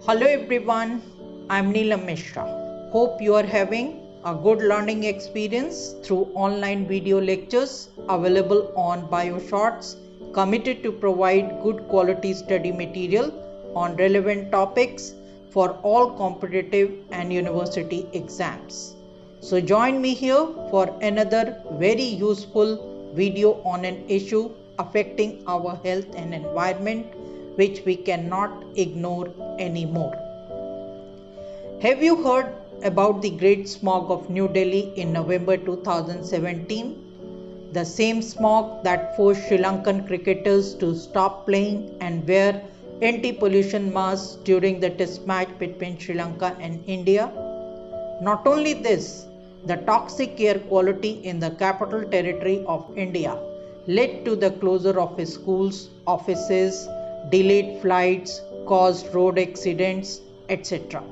Hello everyone, I'm Neelam Mishra. Hope you are having a good learning experience through online video lectures available on BioShorts, committed to provide good quality study material on relevant topics for all competitive and university exams. So join me here for another very useful video on an issue affecting our health and environment which we cannot ignore anymore. Have you heard about the Great Smog of New Delhi in November 2017? The same smog that forced Sri Lankan cricketers to stop playing and wear anti-pollution masks during the test match between Sri Lanka and India? Not only this, the toxic air quality in the capital territory of India led to the closure of schools, offices, delayed flights, caused road accidents, etc.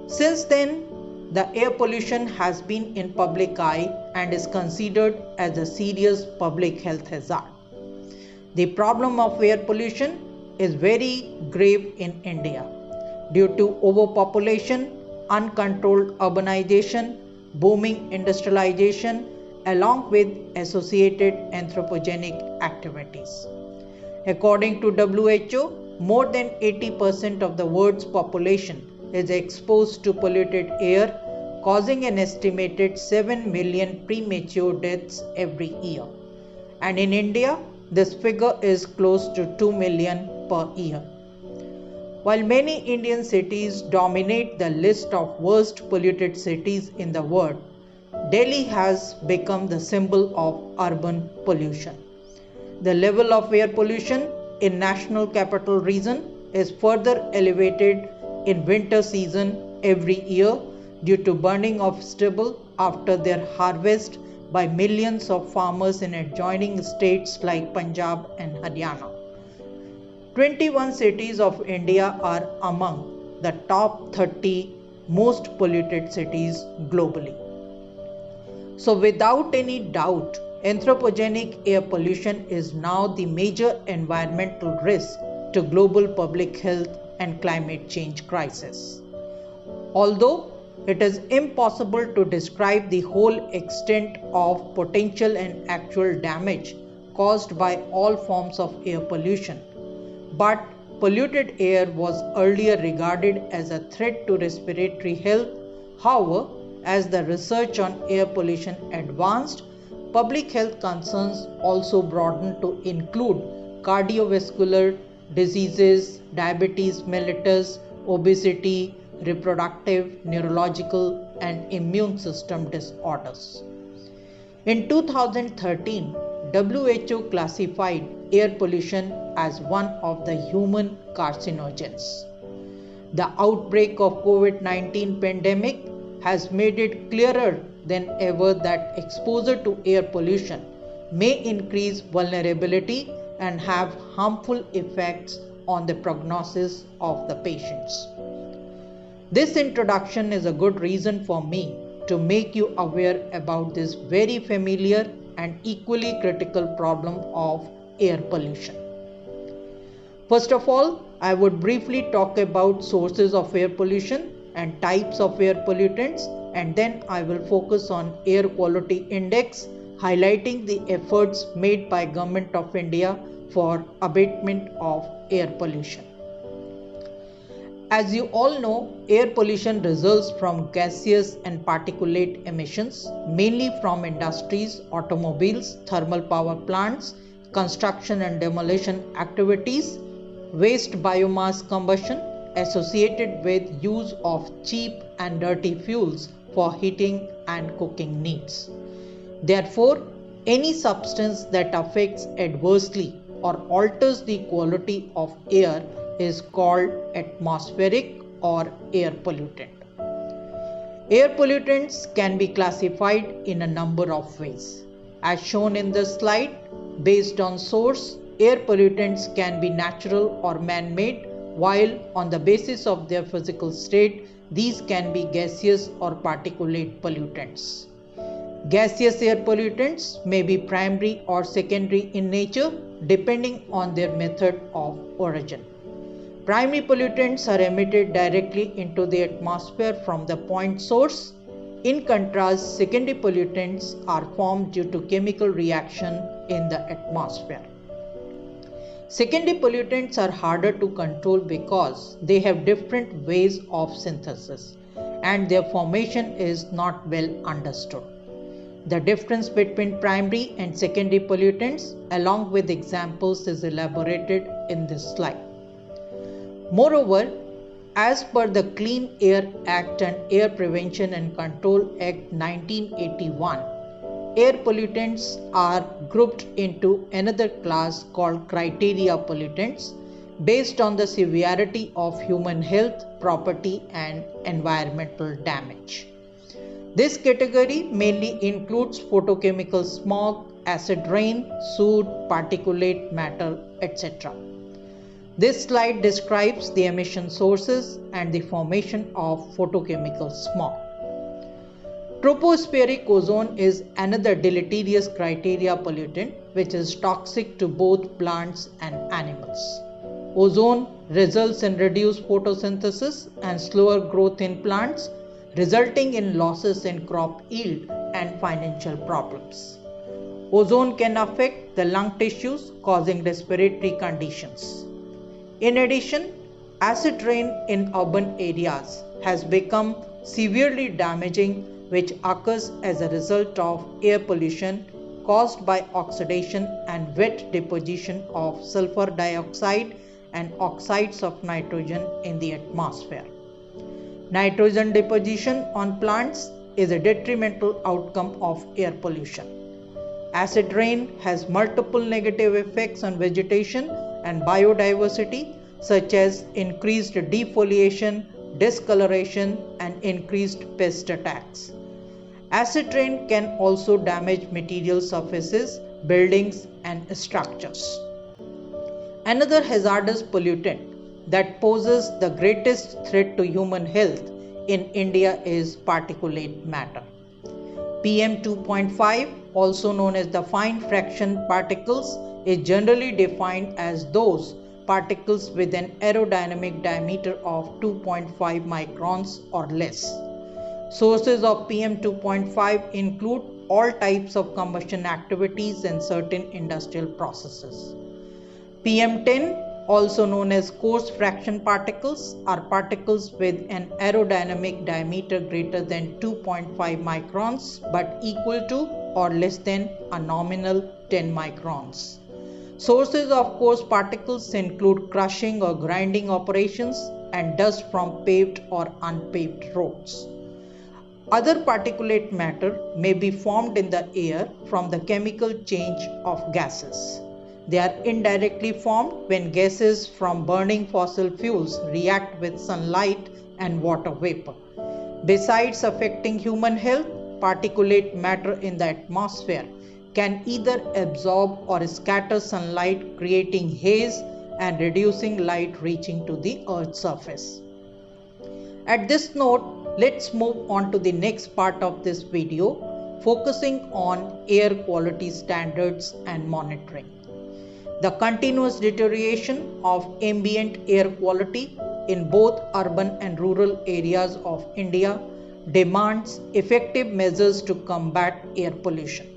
Since then, the air pollution has been in public eye and is considered as a serious public health hazard. The problem of air pollution is very grave in India due to overpopulation, uncontrolled urbanization, booming industrialization, along with associated anthropogenic activities. According to WHO, more than 80% of the world's population is exposed to polluted air, causing an estimated 7 million premature deaths every year. And in India, this figure is close to 2 million per year. While many Indian cities dominate the list of worst polluted cities in the world, Delhi has become the symbol of urban pollution. The level of air pollution in National Capital Region is further elevated in winter season every year due to burning of stubble after their harvest by millions of farmers in adjoining states like Punjab and Haryana. 21 cities of India are among the top 30 most polluted cities globally. So without any doubt, anthropogenic air pollution is now the major environmental risk to global public health and climate change crisis. Although it is impossible to describe the whole extent of potential and actual damage caused by all forms of air pollution, but polluted air was earlier regarded as a threat to respiratory health. However, as the research on air pollution advanced, public health concerns also broadened to include cardiovascular diseases, diabetes mellitus, obesity, reproductive, neurological, and immune system disorders. In 2013, WHO classified air pollution as one of the human carcinogens. The outbreak of COVID-19 pandemic has made it clearer than ever that exposure to air pollution may increase vulnerability and have harmful effects on the prognosis of the patients. This introduction is a good reason for me to make you aware about this very familiar and equally critical problem of air pollution. First of all, I would briefly talk about sources of air pollution and types of air pollutants, and then I will focus on air quality index, highlighting the efforts made by Government of India for abatement of air pollution. As you all know, air pollution results from gaseous and particulate emissions, mainly from industries, automobiles, thermal power plants, construction and demolition activities, waste biomass combustion associated with use of cheap and dirty fuels for heating and cooking needs. Therefore, any substance that affects adversely or alters the quality of air is called atmospheric or air pollutant. Air pollutants can be classified in a number of ways. As shown in this slide, based on source, air pollutants can be natural or man-made, while on the basis of their physical state, these can be gaseous or particulate pollutants. Gaseous air pollutants may be primary or secondary in nature depending on their method of origin. Primary pollutants are emitted directly into the atmosphere from the point source. In contrast, secondary pollutants are formed due to chemical reaction in the atmosphere. Secondary pollutants are harder to control because they have different ways of synthesis and their formation is not well understood. The difference between primary and secondary pollutants along with examples is elaborated in this slide. Moreover, as per the Clean Air Act and Air Prevention and Control Act 1981, air pollutants are grouped into another class called criteria pollutants based on the severity of human health, property and environmental damage. This category mainly includes photochemical smog, acid rain, soot, particulate matter, etc. This slide describes the emission sources and the formation of photochemical smog. Tropospheric ozone is another deleterious criteria pollutant which is toxic to both plants and animals. Ozone results in reduced photosynthesis and slower growth in plants, resulting in losses in crop yield and financial problems. Ozone can affect the lung tissues, causing respiratory conditions. In addition, acid rain in urban areas has become severely damaging, which occurs as a result of air pollution caused by oxidation and wet deposition of sulfur dioxide and oxides of nitrogen in the atmosphere. Nitrogen deposition on plants is a detrimental outcome of air pollution. Acid rain has multiple negative effects on vegetation and biodiversity, such as increased defoliation, discoloration, and increased pest attacks. Acid rain can also damage material surfaces, buildings, and structures. Another hazardous pollutant that poses the greatest threat to human health in India is particulate matter. PM 2.5, also known as the fine fraction particles, is generally defined as those particles with an aerodynamic diameter of 2.5 microns or less. Sources of PM 2.5 include all types of combustion activities and certain industrial processes. PM 10, also known as coarse fraction particles, are particles with an aerodynamic diameter greater than 2.5 microns but equal to or less than a nominal 10 microns. Sources of coarse particles include crushing or grinding operations and dust from paved or unpaved roads. Other particulate matter may be formed in the air from the chemical change of gases. They are indirectly formed when gases from burning fossil fuels react with sunlight and water vapor. Besides affecting human health, particulate matter in the atmosphere can either absorb or scatter sunlight, creating haze and reducing light reaching to the Earth's surface. At this note, let's move on to the next part of this video, focusing on air quality standards and monitoring. The continuous deterioration of ambient air quality in both urban and rural areas of India demands effective measures to combat air pollution.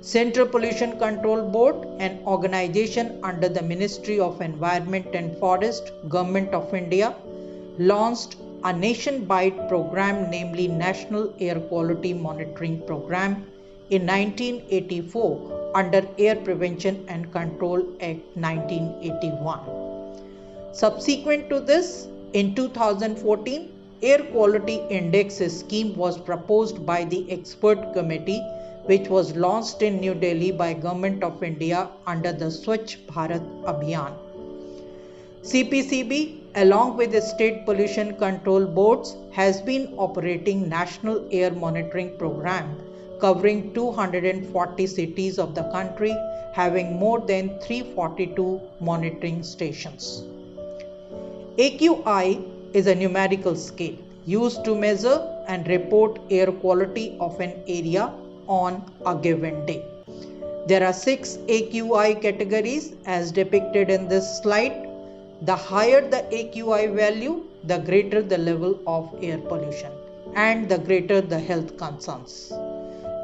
Central Pollution Control Board, an organization under the Ministry of Environment and Forest, Government of India, launched a nation-wide program, namely National Air Quality Monitoring Program, in 1984 under Air Prevention and Control Act 1981. Subsequent to this, in 2014, Air Quality Index scheme was proposed by the expert committee, which was launched in New Delhi by Government of India under the Swachh Bharat Abhiyan. CPCB, along with the state pollution control boards, has been operating National Air Monitoring Program covering 240 cities of the country, having more than 342 monitoring stations. AQI is a numerical scale used to measure and report air quality of an area on a given day. There are 6 AQI categories as depicted in this slide. The higher the AQI value, the greater the level of air pollution and the greater the health concerns.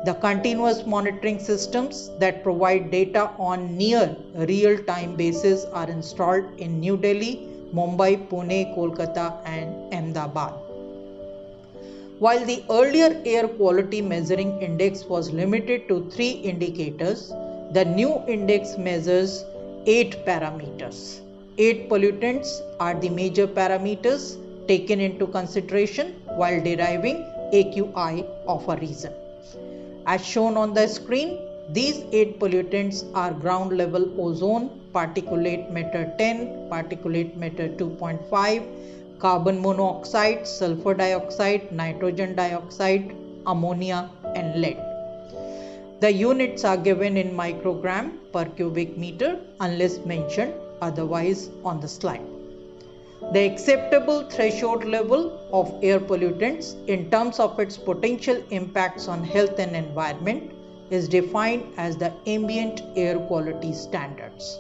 The continuous monitoring systems that provide data on near real-time basis are installed in New Delhi, Mumbai, Pune, Kolkata and Ahmedabad. While the earlier air quality measuring index was limited to 3 indicators, the new index measures 8 parameters. 8 pollutants are the major parameters taken into consideration while deriving AQI of a region. As shown on the screen, these 8 pollutants are ground level ozone, particulate matter 10, particulate matter 2.5, carbon monoxide, sulfur dioxide, nitrogen dioxide, ammonia and lead. The units are given in microgram per cubic meter unless mentioned otherwise on the slide. The acceptable threshold level of air pollutants in terms of its potential impacts on health and environment is defined as the ambient air quality standards.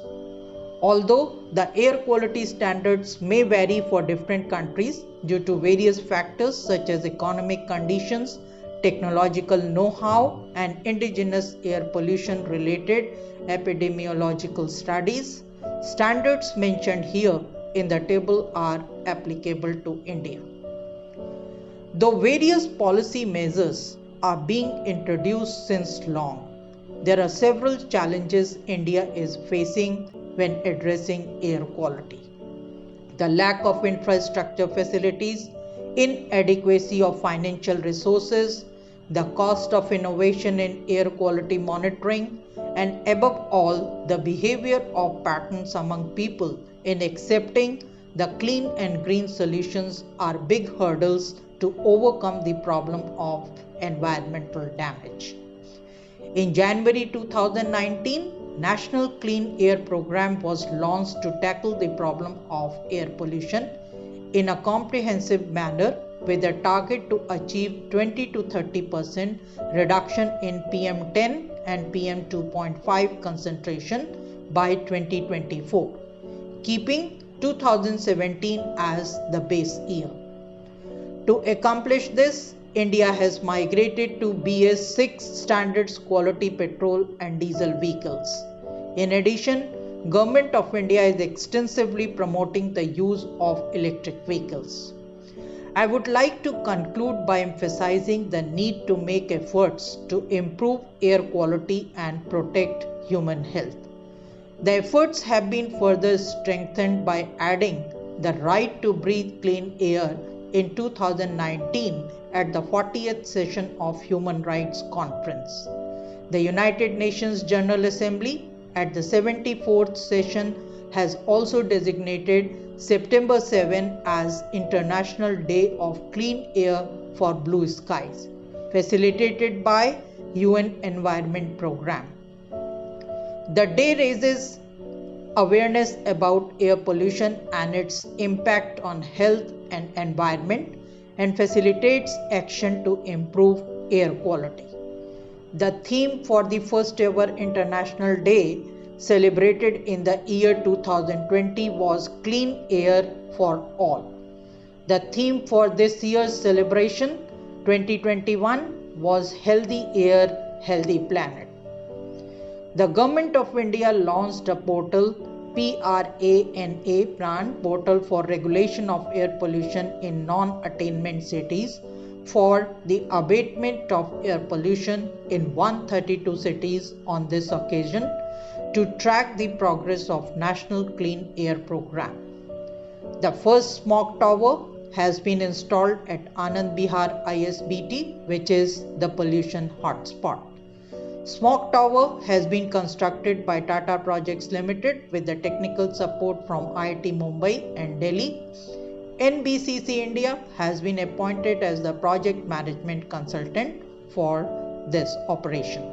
Although the air quality standards may vary for different countries due to various factors such as economic conditions, technological know-how, and indigenous air pollution related epidemiological studies, standards mentioned here in the table are applicable to India. Though various policy measures are being introduced since long, there are several challenges India is facing when addressing air quality. The lack of infrastructure facilities, inadequacy of financial resources, the cost of innovation in air quality monitoring, and above all, the behavior of patterns among people in accepting the clean and green solutions are big hurdles to overcome the problem of environmental damage. In January 2019, National Clean Air Program was launched to tackle the problem of air pollution in a comprehensive manner with a target to achieve 20 to 30% reduction in PM10 and PM2.5 concentration by 2024, keeping 2017 as the base year. To accomplish this, India has migrated to BS6 standards quality petrol and diesel vehicles. In addition, Government of India is extensively promoting the use of electric vehicles. I would like to conclude by emphasizing the need to make efforts to improve air quality and protect human health. The efforts have been further strengthened by adding the right to breathe clean air in 2019 at the 40th session of Human Rights Conference. The United Nations General Assembly at the 74th session has also designated September 7 as International Day of Clean Air for Blue Skies, facilitated by UN Environment Programme. The day raises awareness about air pollution and its impact on health and environment and facilitates action to improve air quality. The theme for the first ever International Day celebrated in the year 2020 was Clean Air for All. The theme for this year's celebration 2021 was Healthy Air, Healthy Planet. The Government of India launched a portal, PRANA portal for regulation of air pollution in non-attainment cities for the abatement of air pollution in 132 cities on this occasion to track the progress of National Clean Air Program. The first smog tower has been installed at Anand Vihar ISBT, which is the pollution hotspot. Smog Tower has been constructed by Tata Projects Limited with the technical support from IIT Mumbai and Delhi. NBCC India has been appointed as the project management consultant for this operation.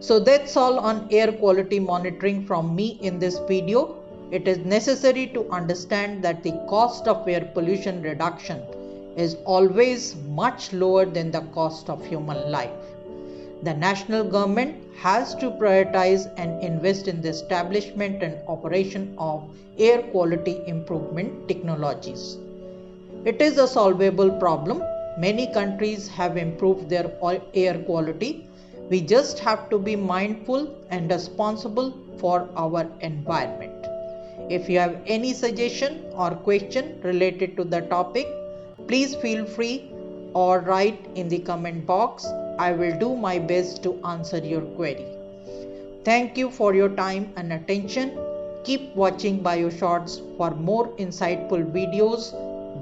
So that's all on air quality monitoring from me in this video. It is necessary to understand that the cost of air pollution reduction is always much lower than the cost of human life. The national government has to prioritize and invest in the establishment and operation of air quality improvement technologies. It is a solvable problem. Many countries have improved their air quality. We just have to be mindful and responsible for our environment. If you have any suggestion or question related to the topic, please feel free or write in the comment box. I will do my best to answer your query. Thank you for your time and attention. Keep watching BioShorts for more insightful videos.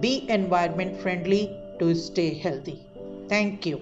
Be environment friendly to stay healthy. Thank you.